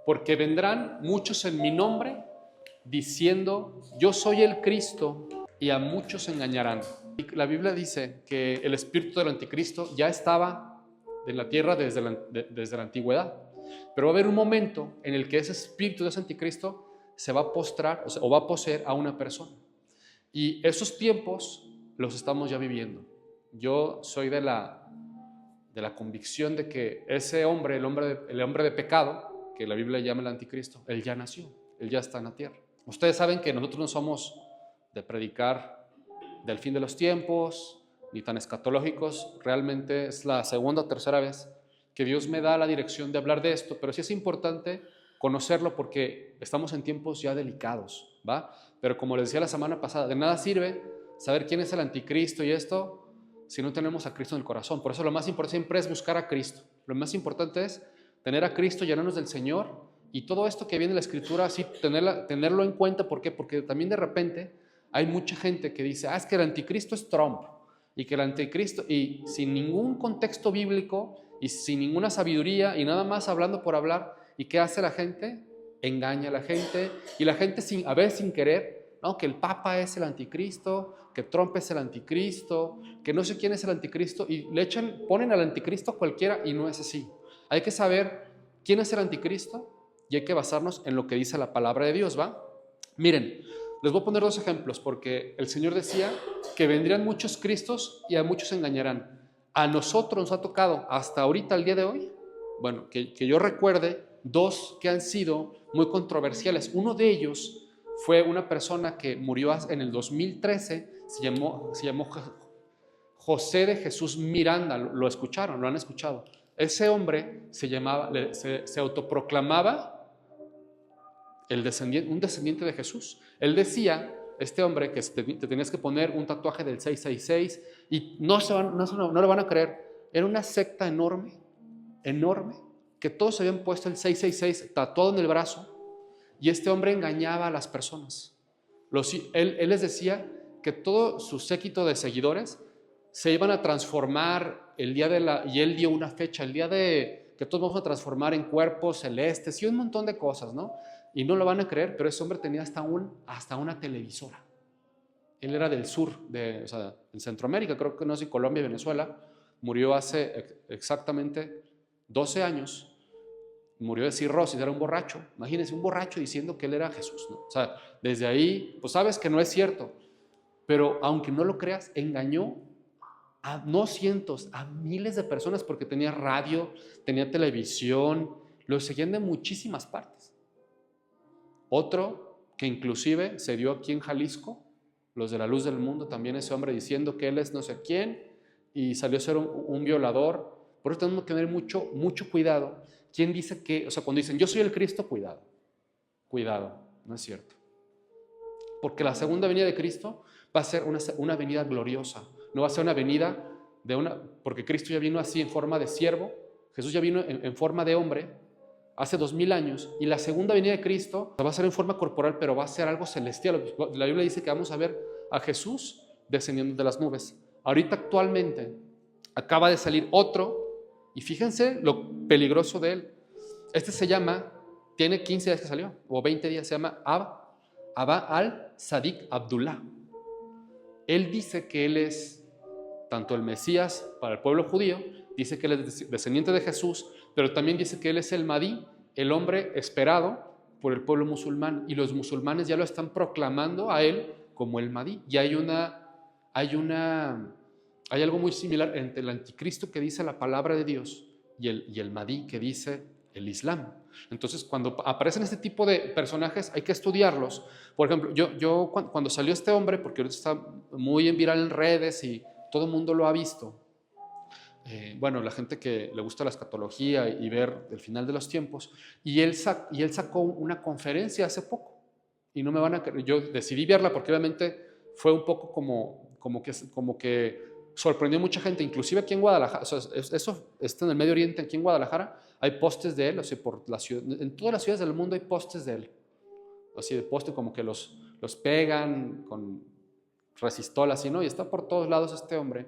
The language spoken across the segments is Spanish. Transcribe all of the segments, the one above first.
porque vendrán muchos en mi nombre diciendo, yo soy el Cristo, y a muchos engañarán. La Biblia dice que el espíritu del anticristo ya estaba en la tierra desde la antigüedad, pero va a haber un momento en el que ese espíritu de ese anticristo se va a postrar o va a poseer a una persona. Y esos tiempos los estamos ya viviendo. Yo soy de la convicción de que ese hombre, el hombre de pecado, que la Biblia llama el anticristo, él ya nació, él ya está en la tierra. Ustedes saben que nosotros no somos de predicar del fin de los tiempos, ni tan escatológicos. Realmente es la segunda o tercera vez que Dios me da la dirección de hablar de esto, pero sí es importante conocerlo porque estamos en tiempos ya delicados, ¿va? Pero como les decía la semana pasada, de nada sirve saber quién es el anticristo y esto si no tenemos a Cristo en el corazón. Por eso lo más importante siempre es buscar a Cristo. Lo más importante es tener a Cristo, llenarnos del Señor, y todo esto que viene en la Escritura, así tenerlo en cuenta. ¿Por qué? Porque también de repente hay mucha gente que dice, es que el anticristo es Trump, y que el anticristo, y sin ningún contexto bíblico, y sin ninguna sabiduría, y nada más hablando por hablar. ¿Y qué hace la gente? Engaña a la gente, y la gente a veces sin querer, ¿no? Que el Papa es el anticristo, que Trump es el anticristo, que no sé quién es el anticristo, y ponen al anticristo cualquiera, y no es así. Hay que saber quién es el anticristo, y hay que basarnos en lo que dice la palabra de Dios, ¿va? Miren, les voy a poner dos ejemplos, porque el Señor decía que vendrían muchos cristos y a muchos engañarán. A nosotros nos ha tocado hasta ahorita, el día de hoy, bueno, que yo recuerde, dos que han sido muy controversiales. Uno de ellos fue una persona que murió en el 2013, se llamó José de Jesús Miranda. ¿Lo escucharon? ¿Lo han escuchado? Ese hombre se autoproclamaba un descendiente de Jesús. Él decía, este hombre, que te tenías que poner un tatuaje del 666, y no le van a creer. Era una secta enorme, que todos habían puesto el 666 tatuado en el brazo, y este hombre engañaba a las personas. Él les decía que todo su séquito de seguidores se iban a transformar y él dio una fecha, el día de que todos vamos a transformar en cuerpos celestes y un montón de cosas, ¿no? Y no lo van a creer, pero ese hombre tenía hasta una televisora. Él era del sur, en Centroamérica, creo que no sé, Colombia, Venezuela. Murió hace exactamente 12 años. Murió de cirrosis, era un borracho. Imagínense, un borracho diciendo que él era Jesús, ¿no? O sea, desde ahí, pues sabes que no es cierto. Pero aunque no lo creas, engañó a no cientos, a miles de personas, porque tenía radio, tenía televisión, lo seguían de muchísimas partes. Otro que inclusive se dio aquí en Jalisco, los de la Luz del Mundo, también ese hombre diciendo que él es no sé quién y salió a ser un violador. Por eso tenemos que tener mucho, mucho cuidado. ¿Quién dice que, cuando dicen yo soy el Cristo, cuidado, no es cierto? Porque la segunda venida de Cristo va a ser una venida gloriosa, no va a ser una venida porque Cristo ya vino así en forma de siervo, Jesús ya vino en forma de hombre hace 2000 años, y la segunda venida de Cristo va a ser en forma corporal, pero va a ser algo celestial. La Biblia dice que vamos a ver a Jesús descendiendo de las nubes. Ahorita actualmente acaba de salir otro, y fíjense lo peligroso de él. Este tiene 15 días que salió, o 20 días, se llama Abba al-Sadiq Abdullah. Él dice que él es tanto el Mesías para el pueblo judío, dice que él es descendiente de Jesús, pero también dice que él es el Mahdi, el hombre esperado por el pueblo musulmán, y los musulmanes ya lo están proclamando a él como el Mahdi. Y hay algo muy similar entre el anticristo que dice la palabra de Dios y el Mahdi que dice el Islam. Entonces, cuando aparecen este tipo de personajes, hay que estudiarlos. Por ejemplo, yo cuando salió este hombre, porque ahorita está muy viral en redes y todo el mundo lo ha visto, la gente que le gusta la escatología y ver el final de los tiempos, y él sacó una conferencia hace poco, y no me van a creer, yo decidí verla porque obviamente fue un poco como que sorprendió a mucha gente, inclusive aquí en Guadalajara. Eso está en el Medio Oriente, aquí en Guadalajara hay postes de él, en todas las ciudades del mundo hay postes de él, así de poste, como que los pegan con resistol, así, ¿no? Y está por todos lados este hombre.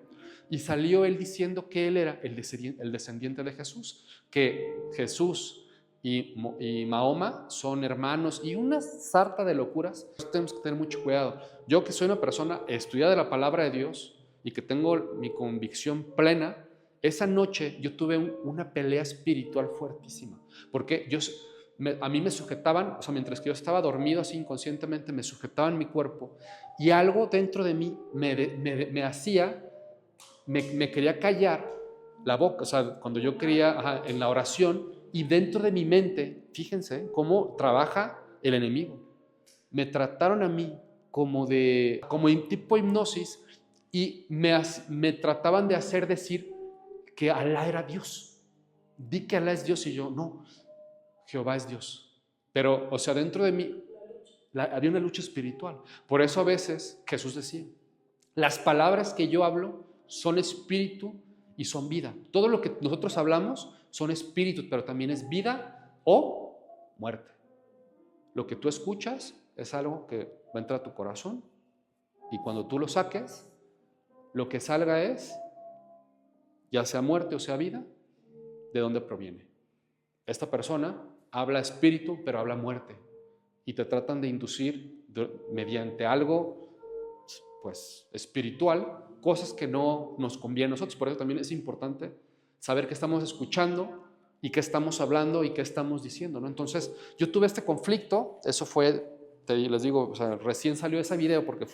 Y salió él diciendo que él era el descendiente de Jesús, que Jesús y Mahoma son hermanos y una sarta de locuras. Tenemos que tener mucho cuidado. Yo, que soy una persona estudiada de la palabra de Dios y que tengo mi convicción plena, esa noche yo tuve una pelea espiritual fuertísima, porque a mí me sujetaban, o sea, mientras que yo estaba dormido así inconscientemente, me sujetaban mi cuerpo y algo dentro de mí me quería callar la boca, o sea, cuando yo quería, en la oración, y dentro de mi mente, fíjense cómo trabaja el enemigo. Me trataron a mí como en tipo hipnosis y me trataban de hacer decir que Alá era Dios. Di que Alá es Dios y yo, no, Jehová es Dios. Pero, o sea, dentro de mí había una lucha espiritual. Por eso a veces Jesús decía, las palabras que yo hablo son espíritu y son vida. Todo lo que nosotros hablamos son espíritus, pero también es vida o muerte. Lo que tú escuchas es algo que va a entrar a tu corazón y cuando tú lo saques, lo que salga es, ya sea muerte o sea vida, ¿de dónde proviene? Esta persona habla espíritu, pero habla muerte y te tratan de inducir mediante algo pues espiritual, cosas que no nos convienen a nosotros. Por eso también es importante saber qué estamos escuchando y qué estamos hablando y qué estamos diciendo, ¿no? Entonces, yo tuve este conflicto, eso fue, les digo, o sea, recién salió ese video porque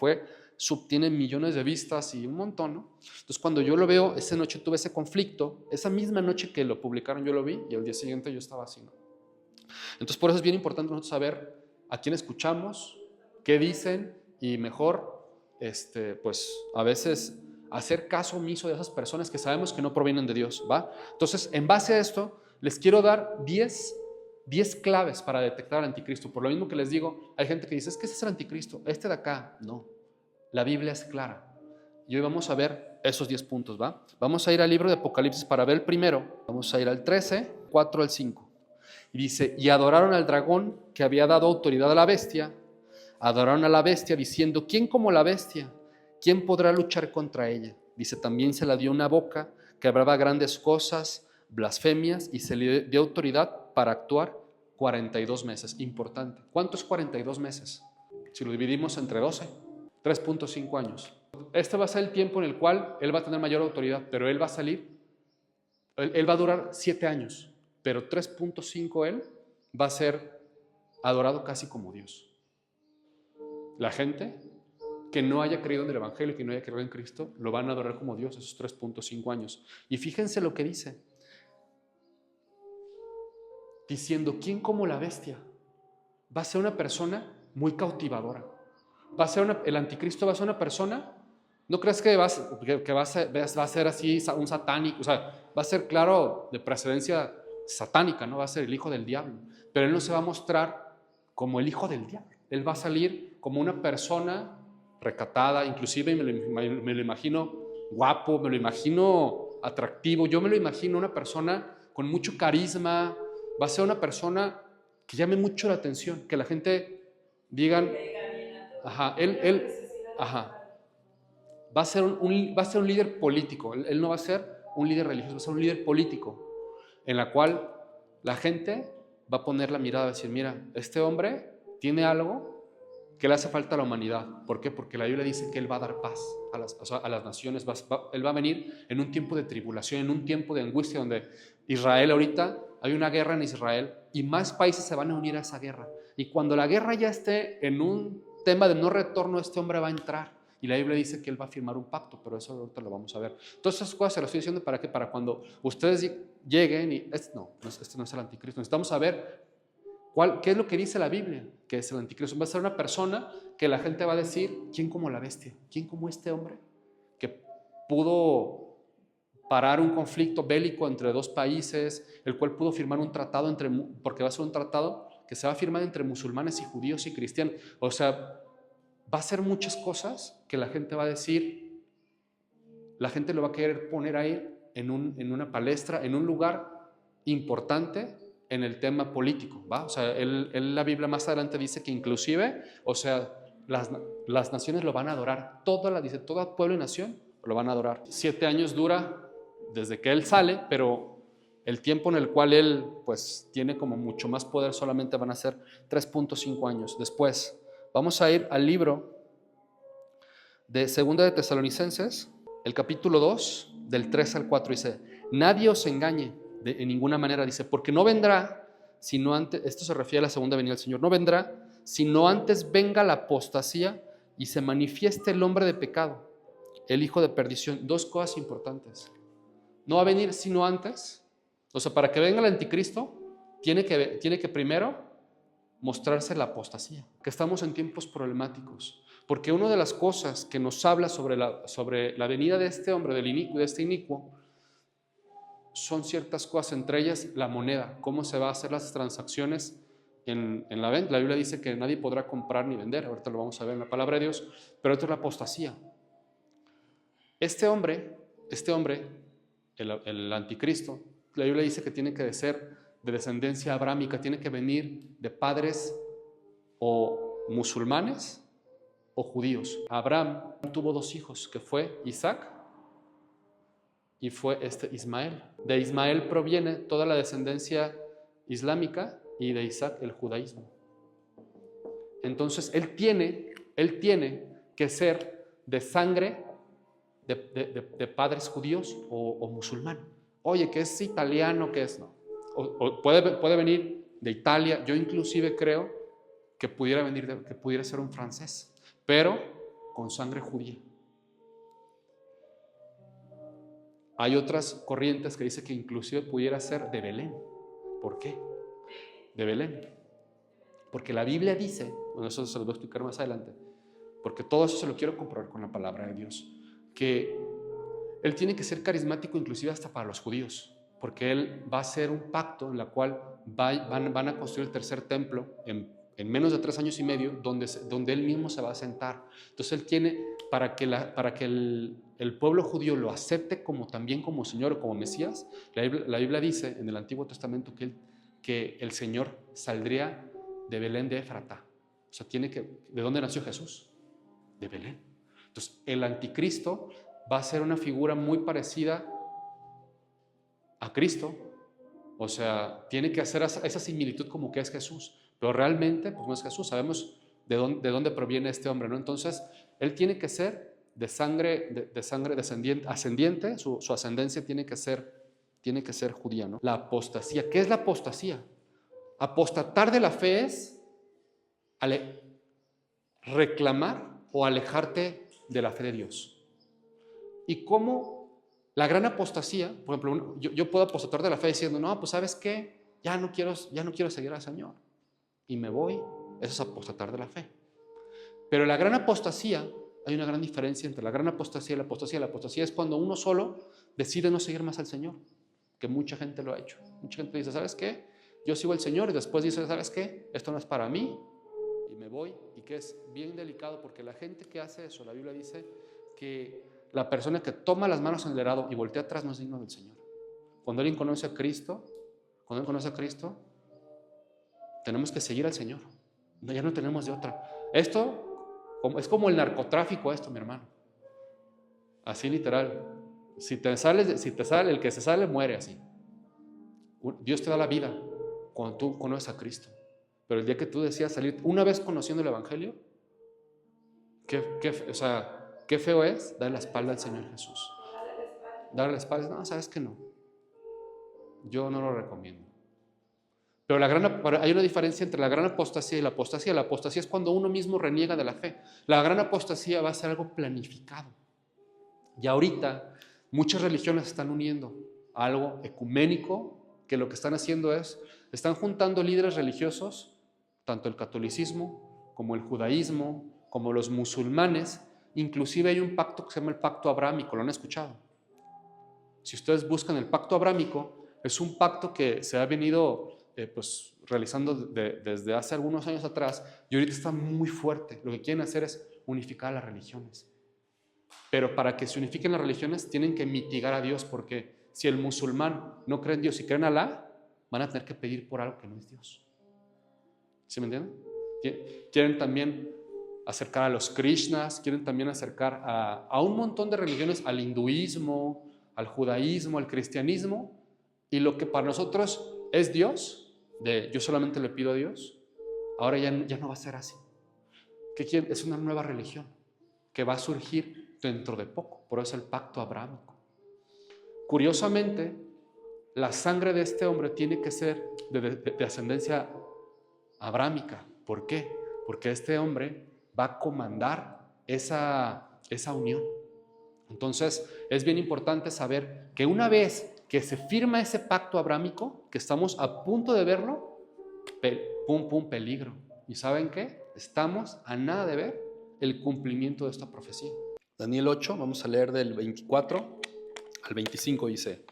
tiene millones de vistas y un montón, ¿no? Entonces, cuando yo lo veo, esa noche tuve ese conflicto, esa misma noche que lo publicaron yo lo vi y al día siguiente yo estaba así, ¿no? Entonces, por eso es bien importante nosotros saber a quién escuchamos, qué dicen y mejor, pues a veces hacer caso omiso de esas personas que sabemos que no provienen de Dios, ¿va? Entonces, en base a esto, les quiero dar 10 claves para detectar al anticristo. Por lo mismo que les digo, hay gente que dice, es que ese es el anticristo, este de acá. No, la Biblia es clara. Y hoy vamos a ver esos 10 puntos, ¿va? Vamos a ir al libro de Apocalipsis para ver el primero. Vamos a ir al 13, 4 al 5. Y dice, y adoraron al dragón que había dado autoridad a la bestia. Adoraron a la bestia diciendo, ¿quién como la bestia? ¿Quién podrá luchar contra ella? Dice, también se le dio una boca que hablaba grandes cosas, blasfemias, y se le dio autoridad para actuar 42 meses. Importante. ¿Cuánto es 42 meses? Si lo dividimos entre 12, 3.5 años. Este va a ser el tiempo en el cual él va a tener mayor autoridad, pero él va a salir, él va a durar 7 años, pero 3.5 él va a ser adorado casi como Dios. La gente que no haya creído en el Evangelio, que no haya creído en Cristo, lo van a adorar como Dios esos 3.5 años. Y fíjense lo que dice. Diciendo, ¿quién como la bestia? Va a ser una persona muy cautivadora. El anticristo va a ser una persona, no crees que va a ser así un satánico, o sea, va a ser claro de precedencia satánica, ¿no? Va a ser el hijo del diablo. Pero él no se va a mostrar como el hijo del diablo. Él va a salir como una persona recatada, inclusive me lo imagino guapo, me lo imagino atractivo, yo me lo imagino una persona con mucho carisma, va a ser una persona que llame mucho la atención, que la gente digan, ajá, ajá, va a ser un líder político, él no va a ser un líder religioso, va a ser un líder político, en la cual la gente va a poner la mirada y decir, mira, este hombre tiene algo que le hace falta a la humanidad. ¿Por qué? Porque la Biblia dice que Él va a dar paz a las naciones. Él va a venir en un tiempo de tribulación, en un tiempo de angustia, donde Israel ahorita, hay una guerra en Israel y más países se van a unir a esa guerra. Y cuando la guerra ya esté en un tema de no retorno, este hombre va a entrar. Y la Biblia dice que Él va a firmar un pacto, pero eso ahorita lo vamos a ver. Todas esas cosas se las estoy diciendo para que para cuando ustedes lleguen y este no es el anticristo. Necesitamos saber ¿qué es lo que dice la Biblia? Que es el anticristo. Va a ser una persona que la gente va a decir, ¿quién como la bestia? ¿Quién como este hombre? Que pudo parar un conflicto bélico entre dos países, el cual pudo firmar un tratado porque va a ser un tratado que se va a firmar entre musulmanes y judíos y cristianos. O sea, va a ser muchas cosas que la gente va a decir, la gente lo va a querer poner ahí en una palestra, en un lugar importante en el tema político, ¿va? O sea, la Biblia más adelante dice que inclusive, o sea, las naciones lo van a adorar, dice, todo pueblo y nación lo van a adorar. 7 años dura desde que él sale, pero el tiempo en el cual él pues tiene como mucho más poder solamente van a ser 3.5 años. Después vamos a ir al libro de Segunda de Tesalonicenses, el capítulo 2, del 3 al 4, dice: nadie os engañe en ninguna manera, dice, porque no vendrá sino antes, esto se refiere a la segunda venida del Señor, no vendrá sino antes venga la apostasía y se manifieste el hombre de pecado, el hijo de perdición. Dos cosas importantes: no va a venir sino antes. O sea, para que venga el anticristo, tiene que primero mostrarse la apostasía, que estamos en tiempos problemáticos, porque una de las cosas que nos habla sobre la venida de este hombre, de este inicuo, son ciertas cosas, entre ellas la moneda, cómo se va a hacer las transacciones en la venta. La Biblia dice que nadie podrá comprar ni vender, ahorita lo vamos a ver en la palabra de Dios, pero esto es la apostasía. Este hombre, el anticristo, la Biblia dice que tiene que ser de descendencia abrámica, tiene que venir de padres o musulmanes o judíos. Abraham tuvo 2 hijos, que fue Isaac y fue Ismael. De Ismael proviene toda la descendencia islámica y de Isaac el judaísmo. Entonces él tiene que ser de sangre de padres judíos o musulmán. Oye, que es italiano, que es no. O puede venir de Italia. Yo inclusive creo que pudiera ser un francés, pero con sangre judía. Hay otras corrientes que dicen que inclusive pudiera ser de Belén. ¿Por qué? De Belén. Porque la Biblia dice, bueno, eso se lo voy a explicar más adelante, porque todo eso se lo quiero comprobar con la palabra de Dios, que él tiene que ser carismático inclusive hasta para los judíos, porque él va a hacer un pacto en la cual van a construir el tercer templo en menos de 3 años y medio, donde él mismo se va a sentar. Entonces él tiene, para que el pueblo judío lo acepte también como Señor o como Mesías, la Biblia dice en el Antiguo Testamento que el Señor saldría de Belén de Éfrata. O sea, ¿de dónde nació Jesús? De Belén. Entonces el anticristo va a ser una figura muy parecida a Cristo. O sea, tiene que hacer esa similitud como que es Jesús, pero realmente pues no es Jesús. Sabemos de dónde proviene este hombre, ¿no? Entonces él tiene que ser de sangre ascendiente, su ascendencia tiene que ser judía, ¿no? La apostasía. ¿Qué es la apostasía? Apostatar de la fe es reclamar o alejarte de la fe de Dios. Y cómo la gran apostasía, por ejemplo, yo puedo apostatar de la fe diciendo, no, pues ¿sabes qué? Ya no quiero seguir al Señor y me voy. Eso es apostatar de la fe. Pero la gran apostasía, hay una gran diferencia entre la gran apostasía y la apostasía. La apostasía es cuando uno solo decide no seguir más al Señor, que mucha gente lo ha hecho. Mucha gente dice, ¿sabes qué? Yo sigo al Señor, y después dice, ¿sabes qué? Esto no es para mí y me voy. Y que es bien delicado, porque la gente que hace eso, la Biblia dice que la persona que toma las manos en el arado y voltea atrás no es digno del Señor. Cuando alguien conoce a Cristo, tenemos que seguir al Señor. Ya no tenemos de otra. Esto es como el narcotráfico, mi hermano. Así literal. Si te sale, el que se sale muere así. Dios te da la vida cuando tú conoces a Cristo. Pero el día que tú decidas salir, una vez conociendo el Evangelio, qué feo es darle la espalda al Señor Jesús. Darle la espalda, no, sabes que no. Yo no lo recomiendo. Pero hay una diferencia entre la gran apostasía y la apostasía. La apostasía es cuando uno mismo reniega de la fe. La gran apostasía va a ser algo planificado. Y ahorita muchas religiones se están uniendo a algo ecuménico, que lo que están haciendo están juntando líderes religiosos, tanto el catolicismo como el judaísmo, como los musulmanes. Inclusive hay un pacto que se llama el pacto abrámico, ¿lo han escuchado? Si ustedes buscan el pacto abrámico, es un pacto que se ha venido realizando desde hace algunos años atrás y ahorita está muy fuerte. Lo que quieren hacer es unificar las religiones. Pero para que se unifiquen las religiones tienen que mitigar a Dios, porque si el musulmán no cree en Dios y cree en Alá, van a tener que pedir por algo que no es Dios. ¿Sí me entienden? Quieren también acercar a los Krishnas, quieren también acercar a un montón de religiones, al hinduismo, al judaísmo, al cristianismo, Y lo que para nosotros es Dios, de yo solamente le pido a Dios, ahora ya no va a ser así. ¿Qué quiere? Es una nueva religión que va a surgir dentro de poco. Por eso el pacto abrámico. Curiosamente, la sangre de este hombre tiene que ser de ascendencia abrámica. ¿Por qué? Porque este hombre va a comandar esa unión. Entonces, es bien importante saber que una vez que se firma ese pacto abrámico, que estamos a punto de verlo, peligro. ¿Y saben qué? Estamos a nada de ver el cumplimiento de esta profecía. Daniel 8, vamos a leer del 24 al 25, dice: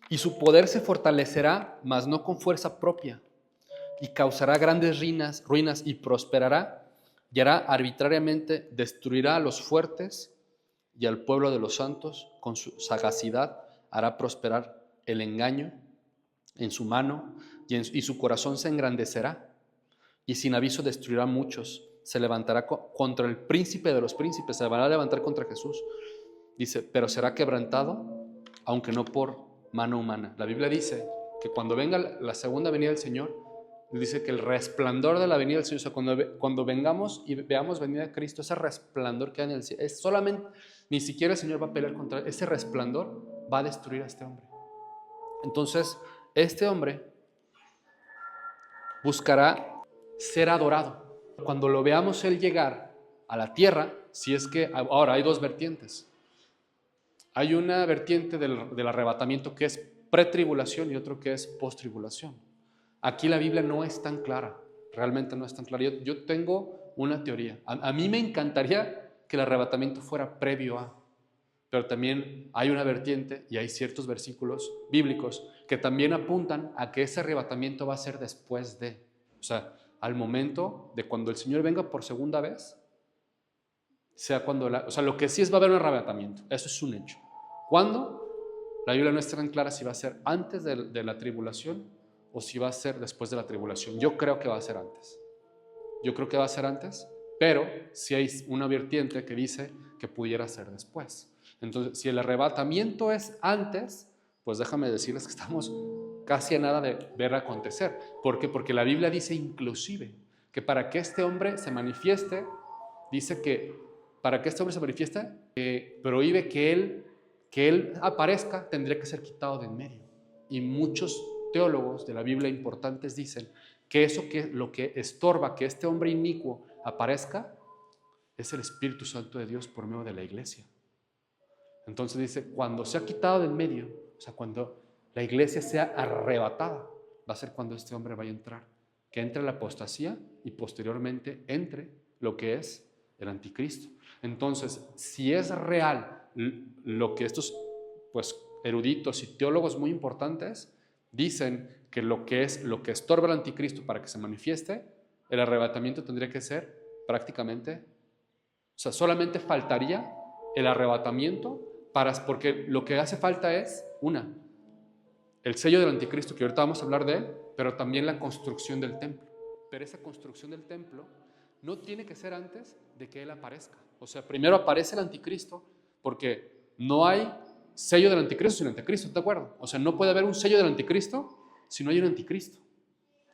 y su poder se fortalecerá, mas no con fuerza propia, y causará grandes ruinas y prosperará, y hará arbitrariamente, destruirá a los fuertes y al pueblo de los santos. Con su sagacidad hará prosperar el engaño en su mano, y su corazón se engrandecerá, y sin aviso destruirá a muchos. Se levantará contra el príncipe de los príncipes, se va a levantar contra Jesús. Dice, pero será quebrantado, aunque no por mano humana. La Biblia dice que cuando venga la segunda venida del Señor, dice que el resplandor de la venida del Señor, o sea, cuando vengamos y veamos venida de Cristo, ese resplandor que hay en el cielo, es solamente, ni siquiera el Señor va a pelear contra él, ese resplandor va a destruir a este hombre. Entonces, este hombre buscará ser adorado. Cuando lo veamos él llegar a la tierra, si es que ahora hay dos vertientes. Hay una vertiente del arrebatamiento que es pretribulación y otro que es postribulación. Aquí la Biblia no es tan clara, realmente no es tan clara. Yo tengo una teoría. A mí me encantaría que el arrebatamiento fuera previo a, pero también hay una vertiente y hay ciertos versículos bíblicos que también apuntan a que ese arrebatamiento va a ser después de, o sea, al momento de cuando el Señor venga por segunda vez, sea cuando, o sea, lo que sí es va a haber un arrebatamiento, eso es un hecho. ¿Cuándo? La Biblia no está tan clara si va a ser antes de la tribulación o si va a ser después de la tribulación. Yo creo que va a ser antes. Yo creo que va a ser antes, pero si hay una vertiente que dice que pudiera ser después. Entonces, si el arrebatamiento es antes, pues déjame decirles que estamos casi a nada de ver acontecer. ¿Por qué? Porque la Biblia dice inclusive que para que este hombre se manifieste, dice que para que este hombre se manifieste, prohíbe que él aparezca, tendría que ser quitado de en medio. Y muchos teólogos de la Biblia importantes dicen que lo que estorba que este hombre inicuo aparezca es el Espíritu Santo de Dios por medio de la iglesia. Entonces dice, cuando sea quitado del medio, o sea, cuando la iglesia sea arrebatada, va a ser cuando este hombre vaya a entrar, que entre la apostasía y posteriormente entre lo que es el anticristo. Entonces, si es real lo que estos pues, eruditos y teólogos muy importantes dicen que lo que estorba el anticristo para que se manifieste, el arrebatamiento tendría que ser prácticamente, o sea, solamente faltaría el arrebatamiento porque lo que hace falta es, el sello del anticristo, que ahorita vamos a hablar de él, pero también la construcción del templo. Pero esa construcción del templo no tiene que ser antes de que él aparezca. O sea, primero aparece el anticristo porque no hay sello del anticristo sin anticristo, ¿de acuerdo? O sea, no puede haber un sello del anticristo si no hay un anticristo.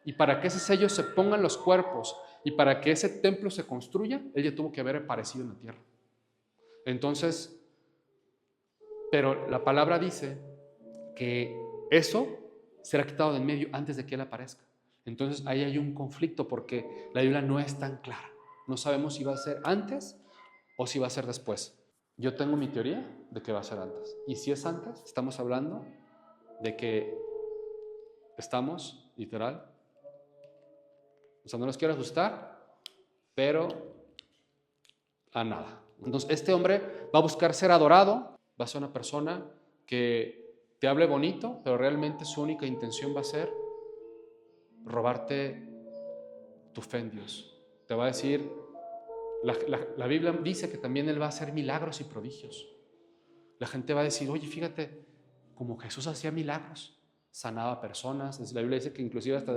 Y para que ese sello se ponga en los cuerpos y para que ese templo se construya, él ya tuvo que haber aparecido en la tierra. Entonces, pero la palabra dice que eso será quitado de en medio antes de que él aparezca. Entonces ahí hay un conflicto porque la Biblia no es tan clara. No sabemos si va a ser antes o si va a ser después. Yo tengo mi teoría de que va a ser antes. Y si es antes, estamos hablando de que estamos, literal, o sea, no los quiero asustar, pero a nada. Entonces este hombre va a buscar ser adorado, va a ser una persona que te hable bonito, pero realmente su única intención va a ser robarte tu fe en Dios. Te va a decir, la Biblia dice que también Él va a hacer milagros y prodigios. La gente va a decir, oye, fíjate, como Jesús hacía milagros, sanaba personas. La Biblia dice que inclusive hasta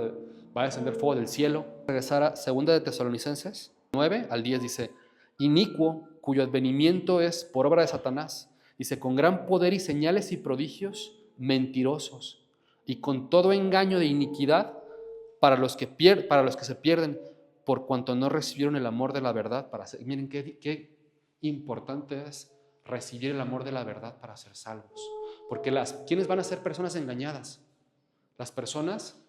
va a descender fuego del cielo. Regresar a 2 de Tesalonicenses 9 al 10 dice, inicuo, cuyo advenimiento es por obra de Satanás. Dice, con gran poder y señales y prodigios mentirosos, y con todo engaño de iniquidad para los que se pierden, por cuanto no recibieron el amor de la verdad para ser. Miren qué importante es recibir el amor de la verdad para ser salvos. Porque ¿quiénes van a ser personas engañadas? Las personas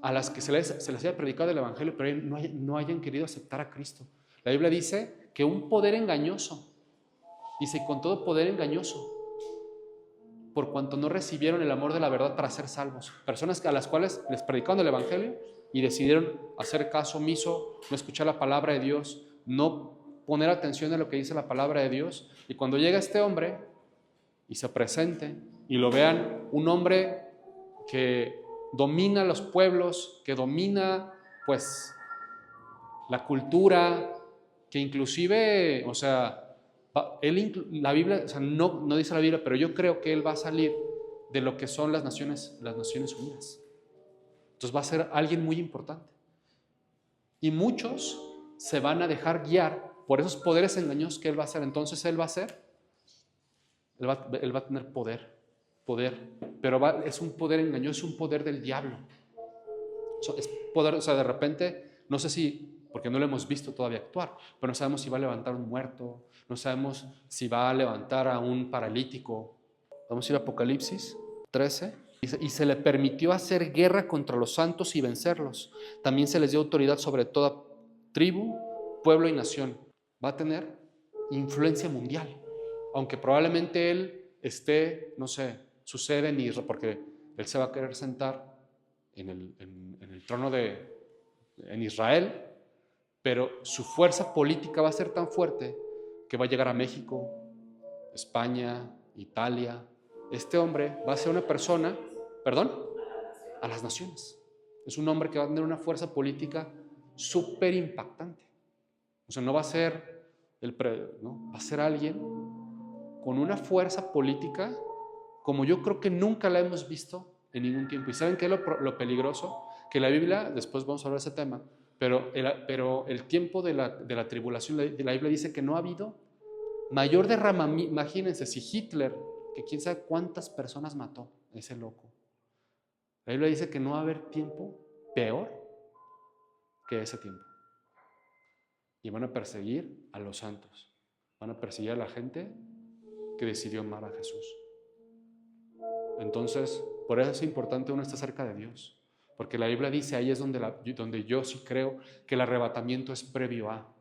a las que se les haya predicado el evangelio, pero no hayan querido aceptar a Cristo. La Biblia dice que un poder engañoso, dice, con todo poder engañoso, por cuanto no recibieron el amor de la verdad para ser salvos. Personas a las cuales les predicaron el evangelio y decidieron hacer caso omiso, no escuchar la palabra de Dios, no poner atención a lo que dice la palabra de Dios. Y cuando llega este hombre y se presente y lo vean, un hombre que domina los pueblos, que domina pues la cultura, que inclusive, o sea, la Biblia, o sea, no dice la Biblia, pero yo creo que él va a salir de lo que son las Naciones Unidas. Entonces va a ser alguien muy importante. Y muchos se van a dejar guiar por esos poderes engañosos que él va a hacer. Entonces él va a tener poder, pero es un poder engañoso, es un poder del diablo. Es poder, o sea, de repente, no sé si, porque no lo hemos visto todavía actuar, pero no sabemos si va a levantar un muerto, no sabemos si va a levantar a un paralítico. Vamos a ir a Apocalipsis 13. Y se le permitió hacer guerra contra los santos y vencerlos. También se les dio autoridad sobre toda tribu, pueblo y nación. Va a tener influencia mundial, aunque probablemente él esté, no sé, su sede en Israel, porque él se va a querer sentar en el trono en Israel, pero su fuerza política va a ser tan fuerte que va a llegar a México, España, Italia. Este hombre va a ser una persona, a las naciones. Es un hombre que va a tener una fuerza política súper impactante. O sea, no va a ser ¿no? Va a ser alguien con una fuerza política como yo creo que nunca la hemos visto en ningún tiempo. ¿Y saben qué es lo peligroso? Que la Biblia, después vamos a hablar de ese tema, pero el tiempo de la tribulación, la Biblia dice que no ha habido mayor derramamiento. Imagínense, si Hitler, que quién sabe cuántas personas mató, ese loco. La Biblia dice que no va a haber tiempo peor que ese tiempo. Y van a perseguir a los santos. Van a perseguir a la gente que decidió amar a Jesús. Entonces, por eso es importante uno estar cerca de Dios. Porque la Biblia dice, ahí es donde yo sí creo que el arrebatamiento es previo a,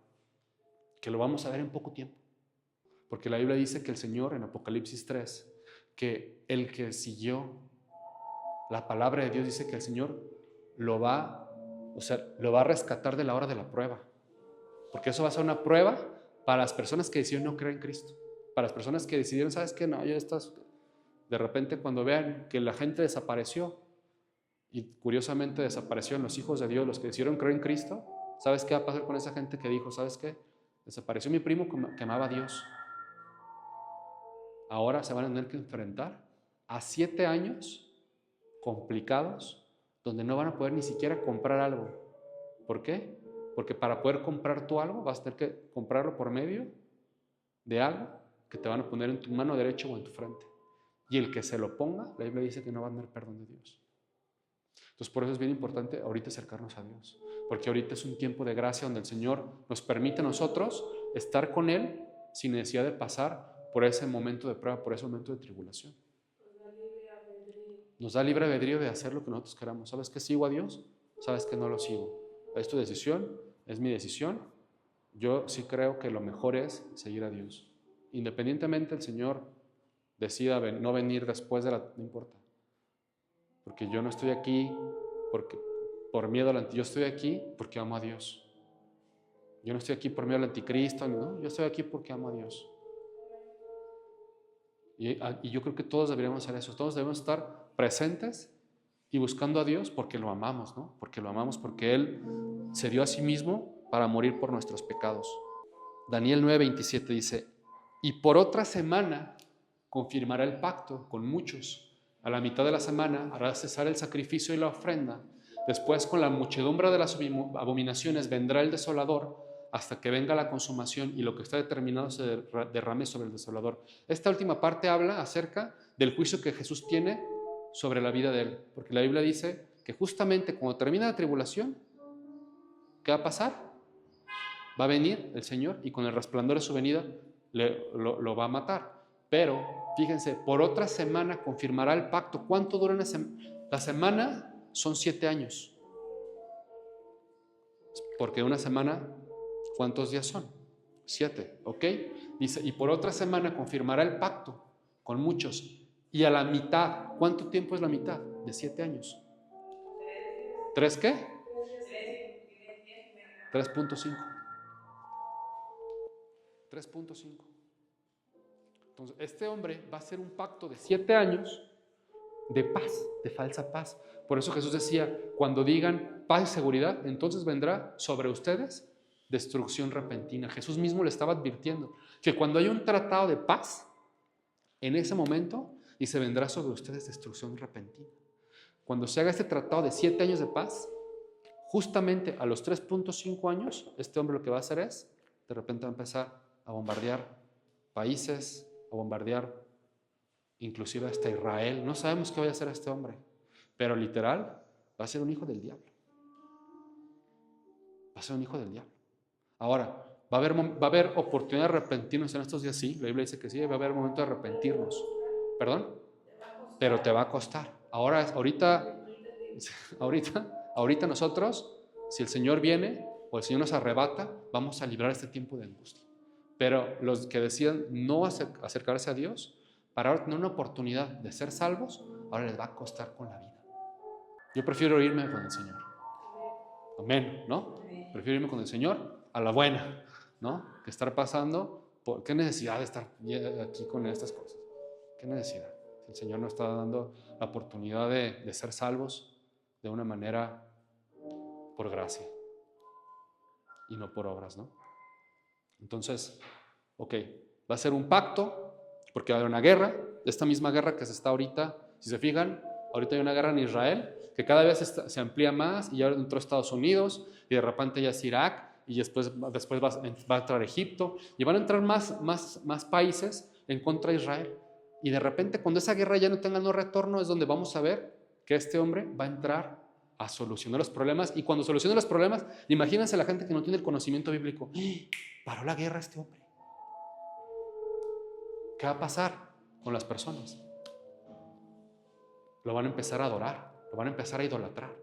que lo vamos a ver en poco tiempo. Porque la Biblia dice que el Señor, en Apocalipsis 3, que el que siguió la palabra de Dios, dice que el Señor lo va a rescatar de la hora de la prueba. Porque eso va a ser una prueba para las personas que decidieron no creer en Cristo. Para las personas que decidieron, ¿sabes qué? No, de repente cuando vean que la gente desapareció, y curiosamente desaparecieron los hijos de Dios, los que decidieron creer en Cristo, ¿sabes qué va a pasar con esa gente que dijo, ¿sabes qué? Desapareció mi primo que amaba a Dios. Ahora se van a tener que enfrentar a 7 años complicados donde no van a poder ni siquiera comprar algo. ¿Por qué? Porque para poder comprar tú algo vas a tener que comprarlo por medio de algo que te van a poner en tu mano derecha o en tu frente. Y el que se lo ponga, la Biblia dice que no va a tener perdón de Dios. Entonces por eso es bien importante ahorita acercarnos a Dios, porque ahorita es un tiempo de gracia donde el Señor nos permite a nosotros estar con Él sin necesidad de pasar por ese momento de prueba, por ese momento de tribulación. Nos da libre albedrío de hacer lo que nosotros queramos. ¿Sabes que sigo a Dios? ¿Sabes que no lo sigo? Es tu decisión, es mi decisión. Yo sí creo que lo mejor es seguir a Dios. Independientemente el Señor decida no venir después no importa. Porque yo no estoy aquí por miedo al anticristo. Yo estoy aquí porque amo a Dios. Yo no estoy aquí por miedo al anticristo, ¿no? Yo estoy aquí porque amo a Dios. Y yo creo que todos deberíamos hacer eso. Todos debemos estar presentes y buscando a Dios porque lo amamos, ¿no? Porque lo amamos, porque Él se dio a sí mismo para morir por nuestros pecados. Daniel 9:27 dice, y por otra semana confirmará el pacto con muchos. A la mitad de la semana hará cesar el sacrificio y la ofrenda. Después, con la muchedumbre de las abominaciones, vendrá el desolador hasta que venga la consumación y lo que está determinado se derrame sobre el desolador. Esta última parte habla acerca del juicio que Jesús tiene sobre la vida de él. Porque la Biblia dice que justamente cuando termina la tribulación, ¿qué va a pasar? Va a venir el Señor y con el resplandor de su venida lo va a matar. Pero, fíjense, por otra semana confirmará el pacto. ¿Cuánto dura una semana? La semana son 7 años. Porque una semana, ¿cuántos días son? 7, ¿ok? Dice, y por otra semana confirmará el pacto con muchos. Y a la mitad, ¿cuánto tiempo es la mitad? De 7 años. ¿3 qué? 3.5. 3.5. Entonces, este hombre va a hacer un pacto de 7 años de paz, de falsa paz. Por eso Jesús decía, cuando digan paz y seguridad, entonces vendrá sobre ustedes destrucción repentina. Jesús mismo le estaba advirtiendo que cuando hay un tratado de paz, en ese momento, y se vendrá sobre ustedes destrucción repentina. Cuando se haga este tratado de 7 años de paz, justamente a los 3.5 años, este hombre lo que va a hacer es, de repente va a empezar a bombardear países, a bombardear inclusive hasta Israel. No sabemos qué va a hacer este hombre, pero literal va a ser un hijo del diablo. Va a ser un hijo del diablo. Ahora, va a haber oportunidad de arrepentirnos en estos días, sí, la Biblia dice que sí, va a haber momento de arrepentirnos. ¿Perdón? Pero te va a costar. Ahorita nosotros, si el Señor viene o el Señor nos arrebata, vamos a librar este tiempo de angustia. Pero los que decían no acercarse a Dios, para ahora tener una oportunidad de ser salvos, ahora les va a costar con la vida. Yo prefiero irme con el Señor. Amén, ¿no? Prefiero irme con el Señor a la buena, ¿no? Que estar pasando, ¿qué necesidad de estar aquí con estas cosas? ¿Qué necesidad? El Señor nos está dando la oportunidad de ser salvos de una manera por gracia y no por obras, ¿no? Entonces, ok, va a ser un pacto porque va a haber una guerra, esta misma guerra que se está ahorita, si se fijan, ahorita hay una guerra en Israel que cada vez se amplía más y ya entró Estados Unidos y de repente ya es Irak y después va a entrar Egipto y van a entrar más países en contra de Israel. Y de repente cuando esa guerra ya no tenga no retorno es donde vamos a ver que este hombre va a entrar a solucionar los problemas. Y cuando solucione los problemas, imagínense la gente que no tiene el conocimiento bíblico. Paró la guerra este hombre. ¿Qué va a pasar con las personas? Lo van a empezar a adorar, lo van a empezar a idolatrar.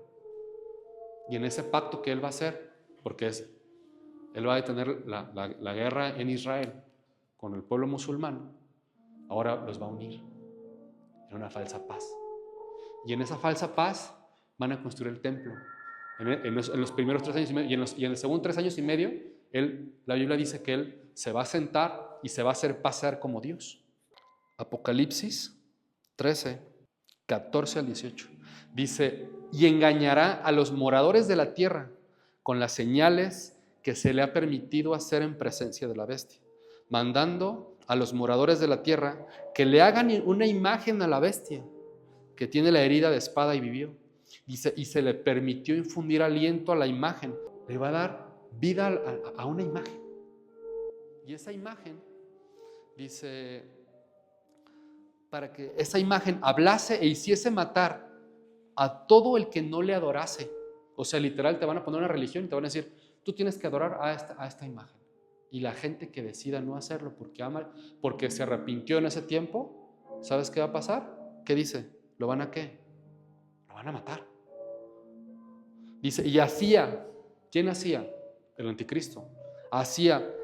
Y en ese pacto que él va a hacer, porque él va a detener la guerra en Israel con el pueblo musulmán, ahora los va a unir en una falsa paz. Y en esa falsa paz van a construir el templo. En los primeros 3 años y medio, y en el segundo 3 años y medio, la Biblia dice que él se va a sentar y se va a hacer pasar como Dios. Apocalipsis 13, 14 al 18. Dice, y engañará a los moradores de la tierra con las señales que se le ha permitido hacer en presencia de la bestia, mandando a los moradores de la tierra que le hagan una imagen a la bestia que tiene la herida de espada y vivió. Dice, y se le permitió infundir aliento a la imagen. Le va a dar vida a una imagen. Y esa imagen, dice, para que esa imagen hablase e hiciese matar a todo el que no le adorase. O sea, literal, te van a poner una religión y te van a decir, tú tienes que adorar a esta imagen. Y la gente que decida no hacerlo porque se arrepintió en ese tiempo, ¿sabes qué va a pasar? ¿Qué dice? ¿Lo van a qué? Lo van a matar. Dice, y hacía, ¿quién hacía? El anticristo. Hacía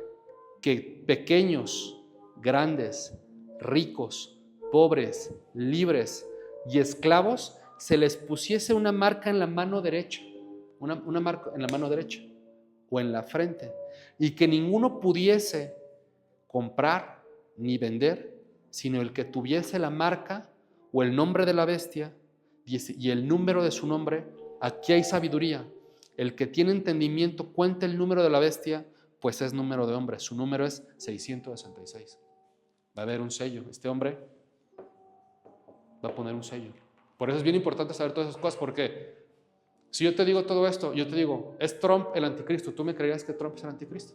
que pequeños, grandes, ricos, pobres, libres y esclavos se les pusiese una marca en la mano derecha, una marca en la mano derecha o en la frente, y que ninguno pudiese comprar ni vender, sino el que tuviese la marca o el nombre de la bestia y el número de su nombre. Aquí hay sabiduría. El que tiene entendimiento cuenta el número de la bestia, pues es número de hombre. Su número es 666. Va a haber un sello. Este hombre va a poner un sello. Por eso es bien importante saber todas esas cosas, porque si yo te digo todo esto, yo te digo, es Trump el anticristo, ¿tú me creerías que Trump es el anticristo?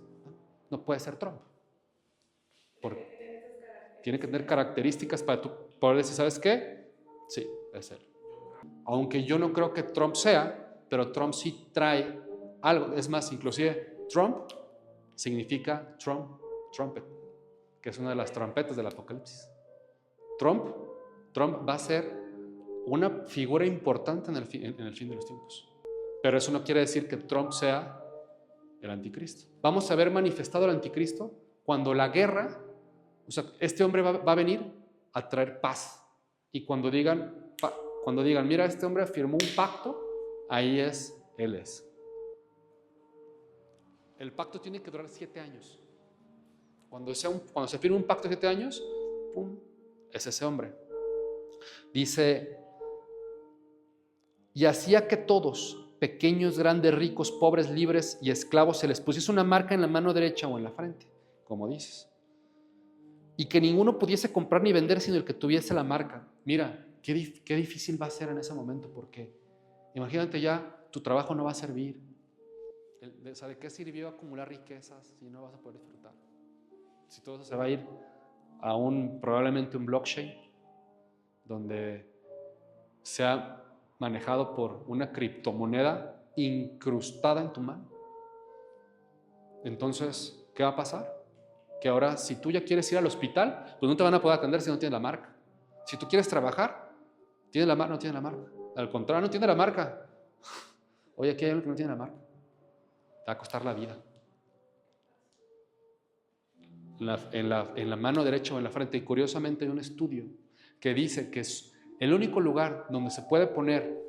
No puede ser Trump. Porque tiene que tener características para tú poder decir, ¿sabes qué? Sí, es él. Aunque yo no creo que Trump sea, pero Trump sí trae algo. Es más, inclusive Trump significa trumpet, que es una de las trompetas del Apocalipsis. Trump va a ser una figura importante en el fin de los tiempos. Pero eso no quiere decir que Trump sea el anticristo. Vamos a ver manifestado el anticristo cuando la guerra, o sea, este hombre va a venir a traer paz. Y cuando digan, mira, este hombre firmó un pacto, ahí él es. El pacto tiene que durar 7 años. Cuando se firma un pacto de 7 años, ¡pum!, es ese hombre. Dice, y hacía que todos, pequeños, grandes, ricos, pobres, libres y esclavos, se les pusiese una marca en la mano derecha o en la frente, como dices. Y que ninguno pudiese comprar ni vender sino el que tuviese la marca. Mira, qué difícil va a ser en ese momento, porque imagínate, ya tu trabajo no va a servir. O sea, ¿de qué sirvió acumular riquezas si no vas a poder disfrutar? Si todo eso se va a ir a probablemente un blockchain, donde sea manejado por una criptomoneda incrustada en tu mano. Entonces, ¿qué va a pasar? Que ahora, si tú ya quieres ir al hospital, pues no te van a poder atender si no tienes la marca. Si tú quieres trabajar, ¿tienes la marca? No tienes la marca. Al contrario, no tiene la marca. Oye, aquí hay algo que no tiene la marca. Te va a costar la vida. En la mano derecha o en la frente. Y curiosamente hay un estudio que dice que es el único lugar donde se puede poner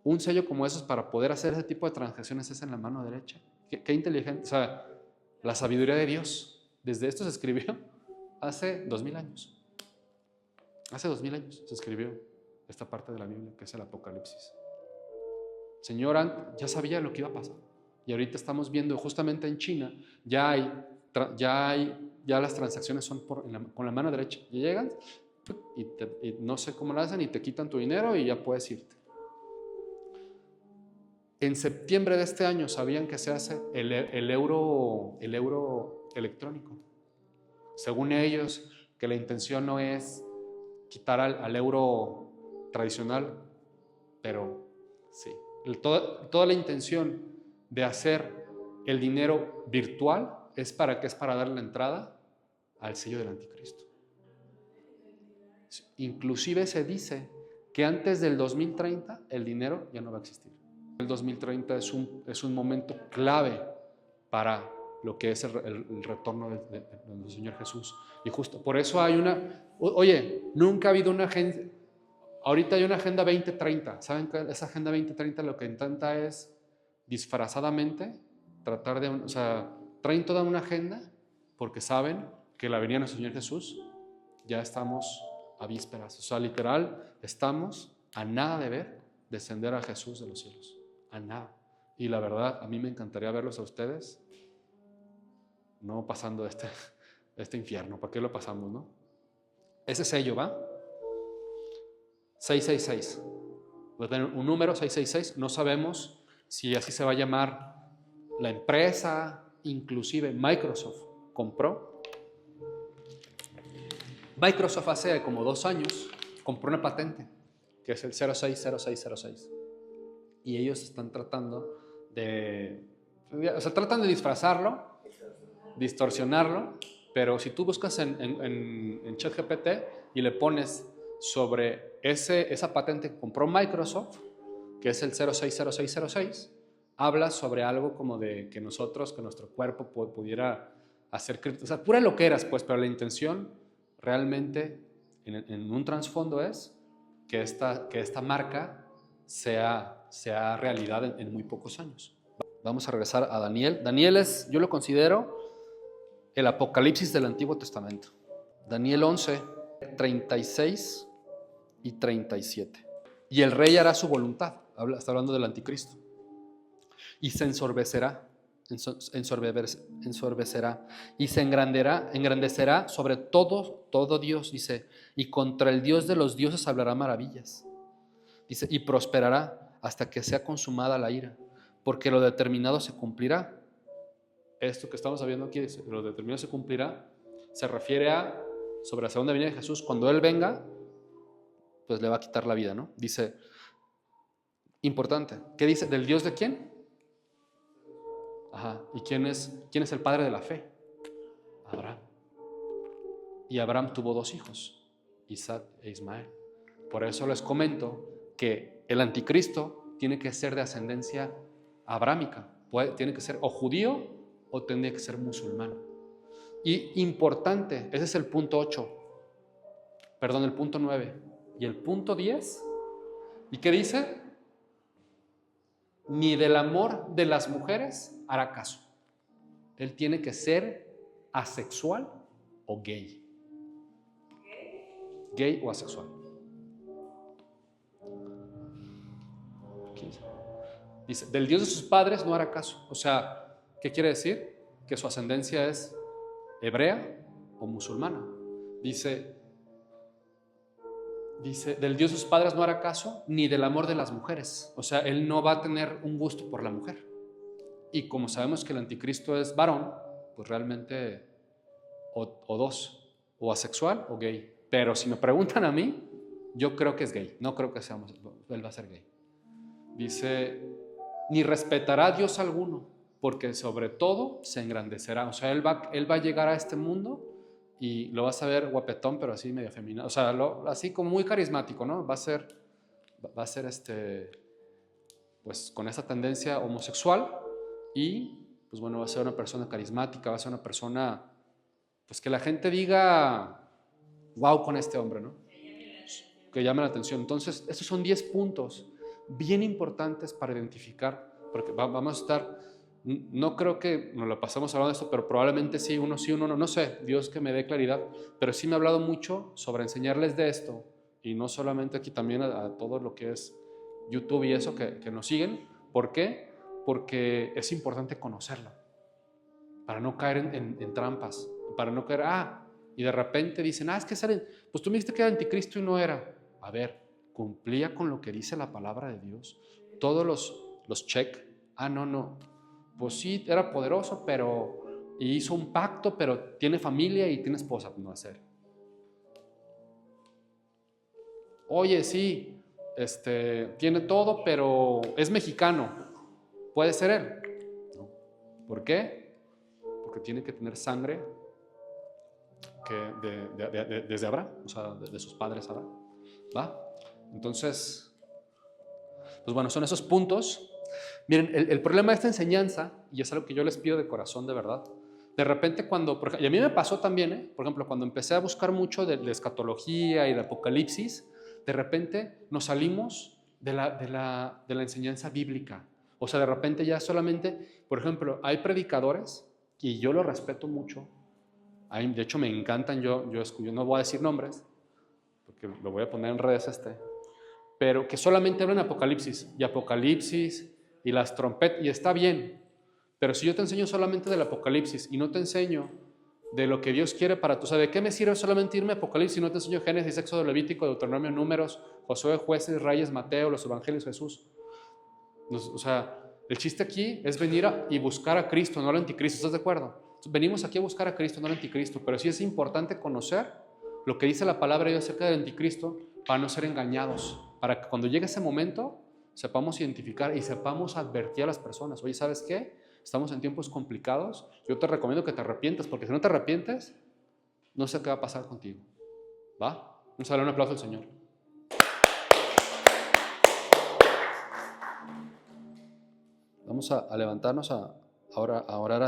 un sello como esos para poder hacer ese tipo de transacciones es en la mano derecha. Qué inteligente. O sea, la sabiduría de Dios. Desde esto se escribió hace 2000 años. Hace 2000 años se escribió esta parte de la Biblia, que es el Apocalipsis. El Señor ya sabía lo que iba a pasar. Y ahorita estamos viendo justamente en China, ya las transacciones son con la mano derecha. Ya llegan y no sé cómo lo hacen y te quitan tu dinero y ya puedes irte. En septiembre de este año sabían que se hace el euro electrónico. Según ellos, que la intención no es quitar al euro tradicional, pero sí. Toda la intención de hacer el dinero virtual es para darle la entrada al sello del anticristo. Inclusive se dice que antes del 2030 el dinero ya no va a existir. El 2030 es un momento clave para lo que es el retorno del Señor Jesús. Y justo por eso hay nunca ha habido una agenda. Ahorita hay una Agenda 2030. ¿Saben que esa Agenda 2030 lo que intenta es disfrazadamente tratar traen toda una agenda porque saben que la venida de nuestro Señor Jesús ya estamos a vísperas. O sea, literal, estamos a nada de ver descender a Jesús de los cielos. A nada. Y la verdad, a mí me encantaría verlos a ustedes no pasando este infierno. ¿Para qué lo pasamos, no? Ese sello, ¿va? 666. Va a tener un número 666. No sabemos si así se va a llamar la empresa. Inclusive Microsoft compró. Microsoft hace como 2 años compró una patente que es el 060606. Y ellos están tratando tratan de disfrazarlo, distorsionarlo, pero si tú buscas en ChatGPT y le pones sobre esa patente que compró Microsoft, que es el 060606, habla sobre algo como de que nuestro cuerpo pudiera hacer, o sea, pura loqueras, pues, pero la intención realmente en un trasfondo es que esta marca sea realidad en muy pocos años. Vamos a regresar a Daniel. Daniel yo lo considero el Apocalipsis del Antiguo Testamento. Daniel 11, 36 y 37. Y el rey hará su voluntad. Está hablando del anticristo. Y se ensorbecerá y se engrandecerá sobre todo Dios, dice, y contra el Dios de los dioses hablará maravillas. Dice, y prosperará hasta que sea consumada la ira, porque lo determinado se cumplirá. Esto que estamos viendo aquí, lo determinado se cumplirá, se refiere sobre la segunda venida de Jesús. Cuando Él venga, pues le va a quitar la vida, ¿no? Dice, importante, ¿qué dice? ¿Del Dios de quién? Ajá, ¿y quién es el padre de la fe? Abraham. Y Abraham tuvo 2 hijos, Isaac e Ismael. Por eso les comento que el anticristo tiene que ser de ascendencia abrámica. Tiene que ser o judío o tendría que ser musulmán. Y importante, ese es el punto 8, perdón, el punto 9. Y el punto 10, ¿y qué dice? Ni del amor de las mujeres hará caso. Él tiene que ser asexual o gay. Gay o asexual. Dice, del Dios de sus padres no hará caso. O sea, ¿qué quiere decir? Que su ascendencia es hebrea o musulmana. Dice, del Dios de sus padres no hará caso, ni del amor de las mujeres. O sea, él no va a tener un gusto por la mujer. Y como sabemos que el anticristo es varón, pues realmente o 2, o asexual o gay. Pero si me preguntan a mí, yo creo que es gay. No creo que seamos, él va a ser gay. Dice, ni respetará a Dios alguno, porque sobre todo se engrandecerá. O sea, él va a llegar a este mundo y lo vas a ver guapetón, pero así medio femenino. O sea, así como muy carismático, ¿no? Va a ser pues con esa tendencia homosexual y, pues bueno, va a ser una persona carismática, va a ser una persona, pues que la gente diga, wow con este hombre, ¿no? Que llame la atención. Entonces, estos son 10 puntos bien importantes para identificar, porque vamos a estar, no creo que nos lo pasemos hablando de esto, pero probablemente sí, uno no, no sé, Dios que me dé claridad, pero sí me ha hablado mucho sobre enseñarles de esto, y no solamente aquí, también a todo lo que es YouTube y eso que nos siguen. ¿Por qué? Porque es importante conocerlo, para no caer en trampas, para no caer, y de repente dicen, es que pues tú me dijiste que era anticristo y no era. A ver, cumplía con lo que dice la palabra de Dios. Todos los check. No. Pues sí, era poderoso, pero hizo un pacto, pero tiene familia y tiene esposa. No hacer. Oye, sí, tiene todo, pero es mexicano. ¿Puede ser él? No. ¿Por qué? Porque tiene que tener sangre desde Abraham, o sea, de sus padres Abraham. ¿Va? Entonces, pues bueno, son esos puntos. Miren, el problema de esta enseñanza, y es algo que yo les pido de corazón, de verdad, de repente cuando, y a mí me pasó también, por ejemplo, cuando empecé a buscar mucho de escatología y de Apocalipsis, de repente nos salimos de la enseñanza bíblica. O sea, de repente ya solamente, por ejemplo, hay predicadores, y yo los respeto mucho, de hecho me encantan, yo no voy a decir nombres, porque lo voy a poner en redes pero que solamente hablan Apocalipsis y las trompetas, y está bien, pero si yo te enseño solamente del Apocalipsis y no te enseño de lo que Dios quiere para tú, o sea, ¿de qué me sirve solamente irme a Apocalipsis y no te enseño Génesis, Éxodo, Levítico, Deuteronomio, Números, Josué, Jueces, Reyes, Mateo, los Evangelios, Jesús? O sea, el chiste aquí es venir y buscar a Cristo, no al anticristo, ¿estás de acuerdo? Entonces, venimos aquí a buscar a Cristo, no al anticristo, pero sí es importante conocer lo que dice la palabra de Dios acerca del anticristo para no ser engañados, para que cuando llegue ese momento sepamos identificar y sepamos advertir a las personas. Oye, ¿sabes qué? Estamos en tiempos complicados, yo te recomiendo que te arrepientas, porque si no te arrepientes, no sé qué va a pasar contigo. ¿Va? Vamos a darle un aplauso al Señor. Vamos a levantarnos a orar a Dios.